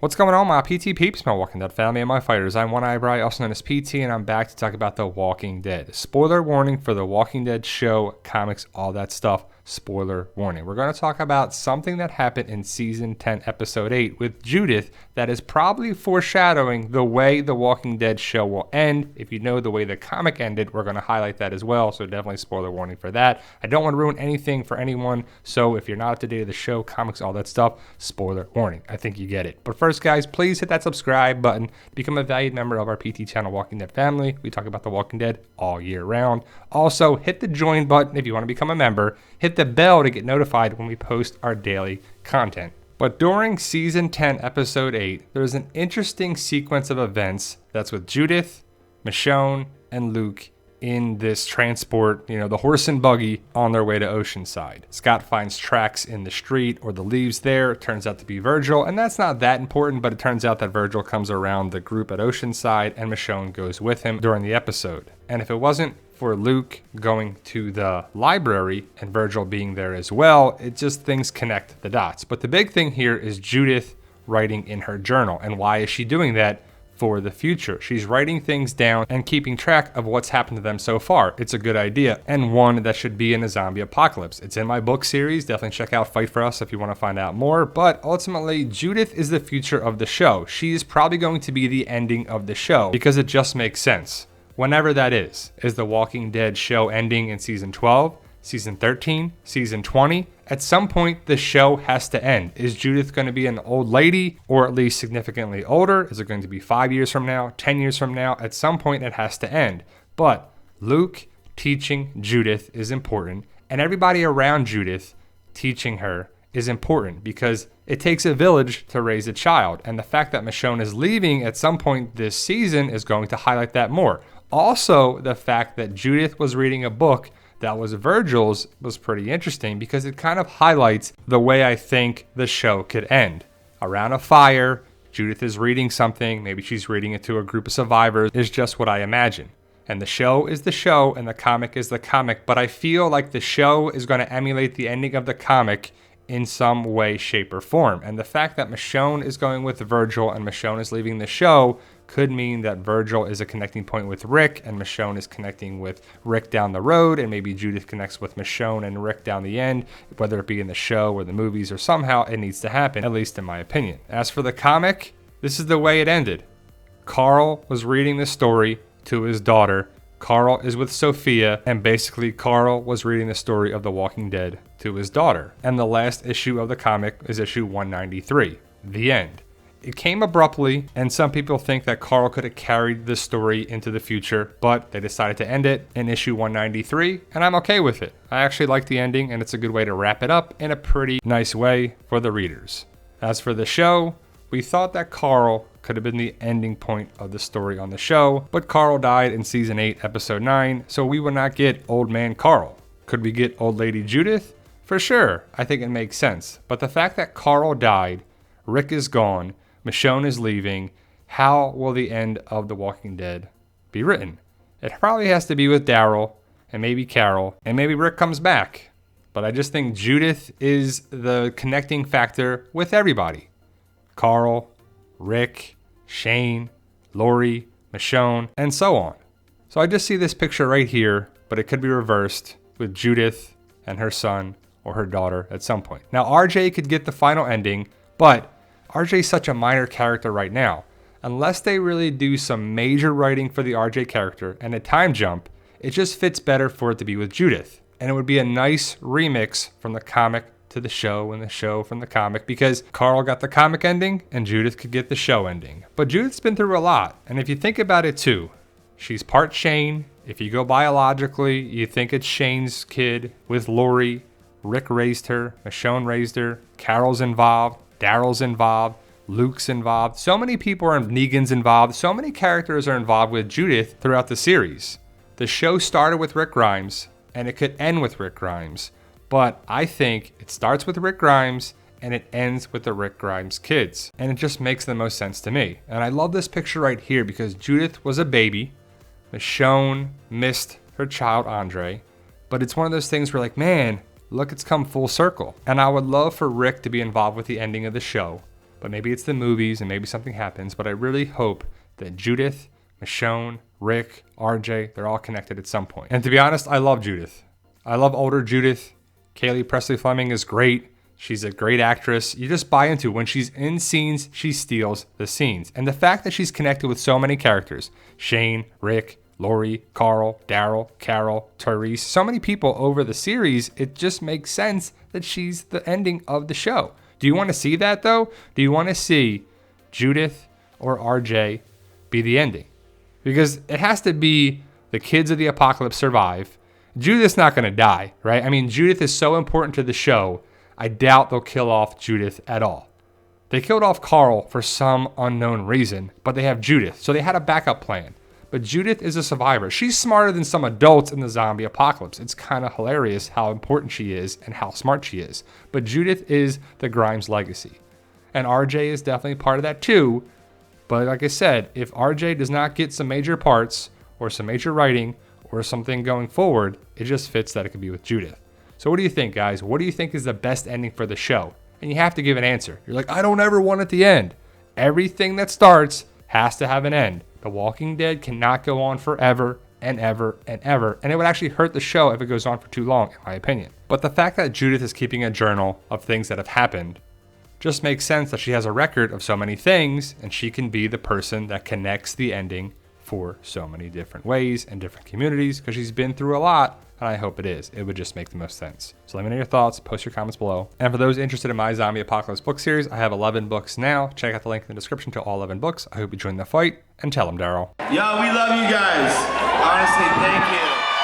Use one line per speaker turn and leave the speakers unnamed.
What's going on, my PT peeps, my Walking Dead family, and my fighters? I'm One Eyebrow, also known as PT, and I'm back to talk about The Walking Dead. Spoiler warning for The Walking Dead show, comics, all that stuff. Spoiler warning. We're going to talk about something that happened in Season 10, Episode 8 with Judith that is probably foreshadowing the way The Walking Dead show will end. If you know the way the comic ended, we're going to highlight that as well, so definitely spoiler warning for that. I don't want to ruin anything for anyone, so if you're not up to date with the show, comics, all that stuff, spoiler warning. I think you get it. But first, guys, please hit that subscribe button to become a valued member of our PT channel, Walking Dead family. We talk about The Walking Dead all year round. Also, hit the join button if you want to become a member. Hit the bell to get notified when we post our daily content. But during Season 10, Episode 8, there's an interesting sequence of events that's with Judith, Michonne, and Luke in this transport, the horse and buggy on their way to Oceanside. Scott finds tracks in the street or the leaves there. It turns out to be Virgil, and that's not that important, but it turns out that Virgil comes around the group at Oceanside and Michonne goes with him during the episode. And if it wasn't for Luke going to the library and Virgil being there as well, it just things connect the dots. But the big thing here is Judith writing in her journal. And why is she doing that? For the future. She's writing things down and keeping track of what's happened to them so far. It's a good idea, and one that should be in a zombie apocalypse. It's in my book series. Definitely check out Fight For Us if you want to find out more. But ultimately, Judith is the future of the show. She's probably going to be the ending of the show because it just makes sense. Whenever that is. Is The Walking Dead show ending in Season 12? Season 13? Season 20? At some point, the show has to end. Is Judith going to be an old lady, or at least significantly older? Is it going to be 5 years from now, 10 years from now? At some point, it has to end. But Luke teaching Judith is important, and everybody around Judith teaching her is important because it takes a village to raise a child. And the fact that Michonne is leaving at some point this season is going to highlight that more. Also, the fact that Judith was reading a book that was Virgil's was pretty interesting because it kind of highlights the way I think the show could end. Around a fire, Judith is reading something, maybe she's reading it to a group of survivors, is just what I imagine. And the show is the show and the comic is the comic, but I feel like the show is going to emulate the ending of the comic in some way, shape, or form. And the fact that Michonne is going with Virgil and Michonne is leaving the show could mean that Virgil is a connecting point with Rick and Michonne is connecting with Rick down the road, and maybe Judith connects with Michonne and Rick down the end, whether it be in the show or the movies, or somehow it needs to happen, at least in my opinion. As for the comic, this is the way it ended. Carl was reading the story to his daughter. Carl is with Sophia, and basically Carl was reading the story of The Walking Dead to his daughter. And the last issue of the comic is issue 193, the end. It came abruptly, and some people think that Carl could have carried the story into the future, but they decided to end it in issue 193, and I'm okay with it. I actually like the ending, and it's a good way to wrap it up in a pretty nice way for the readers. As for the show, we thought that Carl could have been the ending point of the story on the show, but Carl died in Season 8, Episode 9, so we would not get Old Man Carl. Could we get Old Lady Judith? For sure, I think it makes sense. But the fact that Carl died, Rick is gone, Michonne is leaving, how will the end of The Walking Dead be written? It probably has to be with Daryl, and maybe Carol, and maybe Rick comes back. But I just think Judith is the connecting factor with everybody. Carl, Rick, Shane, Lori, Michonne, and so on. So I just see this picture right here, but it could be reversed with Judith and her son or her daughter at some point. Now RJ could get the final ending, but RJ is such a minor character right now. Unless they really do some major writing for the RJ character and a time jump, it just fits better for it to be with Judith. And it would be a nice remix from the comic to the show and the show from the comic, because Carl got the comic ending and Judith could get the show ending. But Judith's been through a lot, and if you think about it too, she's part Shane. If you go biologically, you think it's Shane's kid with Lori. Rick raised her, Michonne raised her, Carol's involved, Daryl's involved, Luke's involved. So many people are, Negan's involved. So many characters are involved with Judith throughout the series. The show started with Rick Grimes, and it could end with Rick Grimes. But I think it starts with Rick Grimes, and it ends with the Rick Grimes kids. And it just makes the most sense to me. And I love this picture right here because Judith was a baby. Michonne missed her child, Andre. But it's one of those things where like, man, look, it's come full circle. And I would love for Rick to be involved with the ending of the show. but maybe it's the movies and maybe something happens. But I really hope that Judith, Michonne, Rick, RJ, they're all connected at some point. And to be honest, I love Judith. I love older Judith. Kaylee Presley Fleming is great. She's a great actress. You just buy into when she's in scenes, she steals the scenes. And the fact that she's connected with so many characters, Shane, Rick, Lori, Carl, Daryl, Carol, Tyrese, so many people over the series, it just makes sense that she's the ending of the show. Do you want to see that though? Do you want to see Judith or RJ be the ending? Because it has to be the kids of the apocalypse survive. Judith's not going to die, right? I mean, Judith is so important to the show. I doubt they'll kill off Judith at all. They killed off Carl for some unknown reason, but they have Judith, so they had a backup plan. But Judith is a survivor. She's smarter than some adults in the zombie apocalypse. It's kind of hilarious how important she is and how smart she is. But Judith is the Grimes legacy. And RJ is definitely part of that too. But like I said, if RJ does not get some major parts or some major writing or something going forward, it just fits that it could be with Judith. So what do you think, guys? What do you think is the best ending for the show? And you have to give an answer. You're like, I don't ever want it to end. Everything that starts has to have an end. The Walking Dead cannot go on forever and ever and ever. And it would actually hurt the show if it goes on for too long, in my opinion. But the fact that Judith is keeping a journal of things that have happened just makes sense that she has a record of so many things, and she can be the person that connects the ending for so many different ways and different communities, because she's been through a lot, and I hope it is. It would just make the most sense. So let me know your thoughts, post your comments below. And for those interested in my Zombie Apocalypse book series, I have 11 books now. Check out the link in the description to all 11 books. I hope you join the fight, and tell them, Daryl.
Yo, we love you guys. Honestly, thank you.